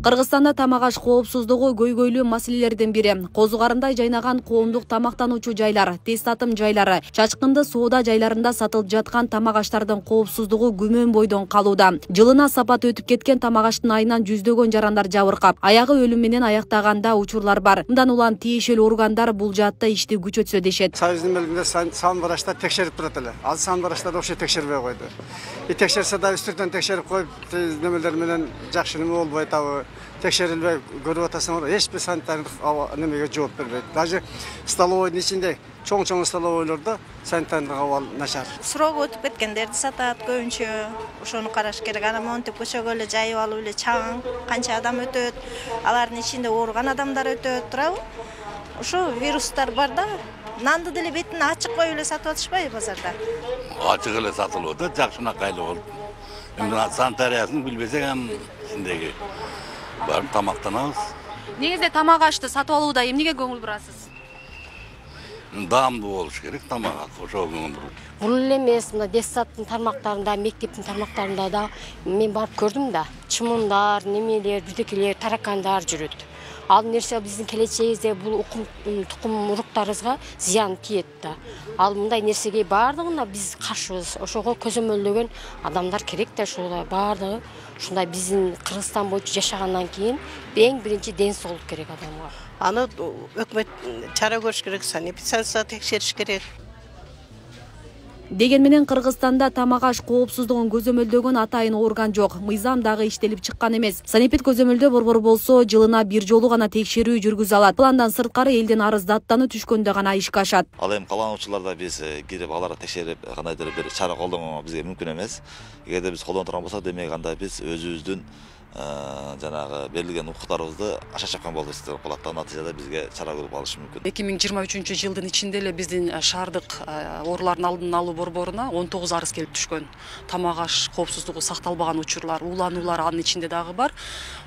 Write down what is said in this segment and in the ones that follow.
Кыргызстанда тамак аш коопсуздугу көйгөйлүү маселелердин бири. Козугарындай жайнаган коомдук тамактануучу жайлар, тез татым жайлары, чачкынды соода жайларында сатылып жаткан тамак аштардын коопсуздугу күмөн бойдон калууда. Жылына сапат өтүп кеткен тамак аштын айынан жүздөгөн жарандар жабыркап, аягы өлүм менен аяктаганда учурлар бар. Мындан улам тиешелүү органдар бул жаатта ишти күчөтсө дешет. Союздун мелгинде сан барашта текшерип турат эле. Азыр сан барашта да ошо текшербей койду. Текшерсе да үстүртөн текшерип коюп, немелер менен жакшы неме болбой атабы, текшерилбей көрүп атасың, эч бир санитардык немеге жооп бербейт. Даже столовойдун ичинде чоң столовойлордо санитардык абал начар. Срок өтүп кеткендерди сатат көбүнчө. Ошону караш керек. Ана монтип көчөгө эле жайып алып эле чаң, канча адам өтөт, алардын ичинде ооруган адамдар өтөт, туурабы? Ошо вирустар бар да. Нанды деле бетин ачык коюп эле сатып атышпайбы базарда? Ачык эле сатылып атат, жакшынакайлы болуп. Эми санитариясын билбесек ам ичиндеги барып тамактанабыз. Негизде тамак ашты сатып алууда эмнеге көңүл бурасыз? Даамдуу болуш керек тамак, ошого көңүл буруп. Бул эле эмес, мына детсадтын тармактарында, мектептин тармактарында да мен барып көрдүм да. Чымындар, немелер, бүдекелер, таракандар жүрөт. Ал нерсе биздин келечегибизде бул тукум уруктарыбызга зыян тиет да. Ал мындай нерсеге бардыгына биз каршыбыз. Ошого көзөмөлдөгөн адамдар керек да, ошолар бардыгы ушундай биздин Кыргызстан боюнча жашагандан кийин эң биринчи ден соолук керек адамга. Аны өкмөт чара көрүш керек, санэпидстанция текшериш керек. Деген менен Кыргызстанда тамак аш коопсуздугун көзөмөлдөгөн атайын орган жок. Мыйзам дагы иштелип чыккан эмес. Санэпид көзөмөлдөө борбору болсо жылына бир жолу гана текшерүү жүргүзө алат. Пландан сырткары элдин арыз даттаны түшкөндө гана ишке ашат. Ал эми калган биз кирип аларды текшерип кандайдыр бир чара колдонууга бизге мүмкүн эмес. Эгерде биз колдоно турган болсок, демек анда биз өзүбүздүн жанагы берилген укуктарыбызды аша чапкан болобуз деп калат. Натыйжада бизге чара көрүп алышы мүмкүн. 2023-жылдын ичинде эле биздин шаардык оорулардын алдын алуу борборуна 19 арыз келип түшкөн. Тамак аш коопсуздугу сакталбаган учурлар, улануулар анын ичинде дагы бар.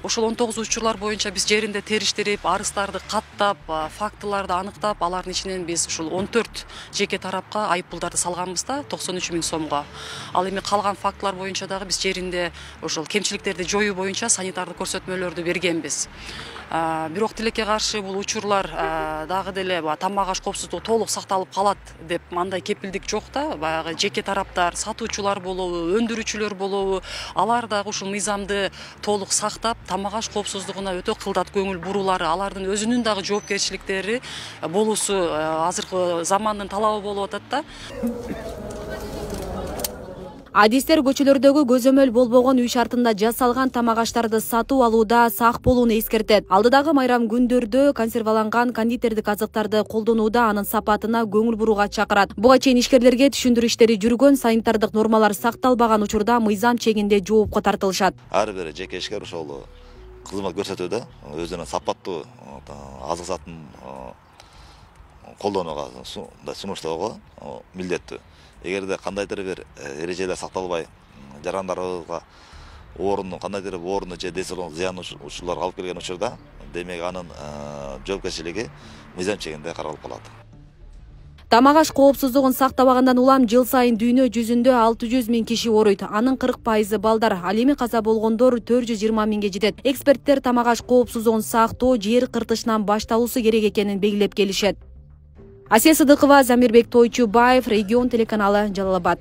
Ошол 19 учурлар боюнча биз жеринде териштирип, арыздарды каттап, фактыларды аныктап, алардын ичинен биз ушул 14 жеке тарапка айыппулдарды салганбыз да 93 000 сомго. Ал эми калган фактылар боюнча дагы биз жеринде ошол кемчиликтерди жоюу боюнча санитардык көрсөтмөлөрдү бергенбиз. Бирок тилекке каршы бул учурлар дагы деле тамак аш коопсуздугу толук сакталып калат деп мындай кепилдик жок да. Баягы жеке тараптар, сатуучулар болобу, өндүрүүчүлөр болобу, алар дагы ушул мыйзамды толук сактап, тамак аш коопсуздугуна өтө кылдат көңүл буруулары, алардын өзүнүн дагы жоопкерчиликтери болуусу азыркы замандын талабы болуп атат да. Адистер көчөлөрдөгү көзөмөл болбогон үй шартында жасалган тамак аштарды сатып алууда сак болууну эскертет. Алдыдагы майрам күндөрдө консерваланган кондитердик азыктарды колдонууда анын сапатына көңүл бурууга чакырат. Буга чейин ишкерлерге түшүндүрүү иштери жүргөн, санитардык нормалар сакталбаган учурда мыйзам чегинде жоопко тартылышат. Ар бир жеке ишкер ошол кызмат көрсөтүүдө өзүнүн сапаттуу азык затын колдонууга, сунуштоого милдеттүү. Эгерде кандайдыр бир эрежелер сакталбай, жарандарыбызга кандайдыр бир орунду же денсаулыгына зыян учурлар алып келген учурда, демек анын жоопкерчилиги мыйзам чегинде каралып калат. Тамак аш коопсуздугун сактабагандан улам жыл сайын дүйнө жүзүндө 600 000 киши ооруйт. Анын 40% балдар, ал эми каза болгондор 420 000ге жетет. Эксперттер тамак аш коопсуздугун сактоо жер кыртышынан башталуусу керек экенин белгилеп келишет. Асия Сыдыкова, Замирбек Тойчубаев, Регион телеканалы, Жалал Абад.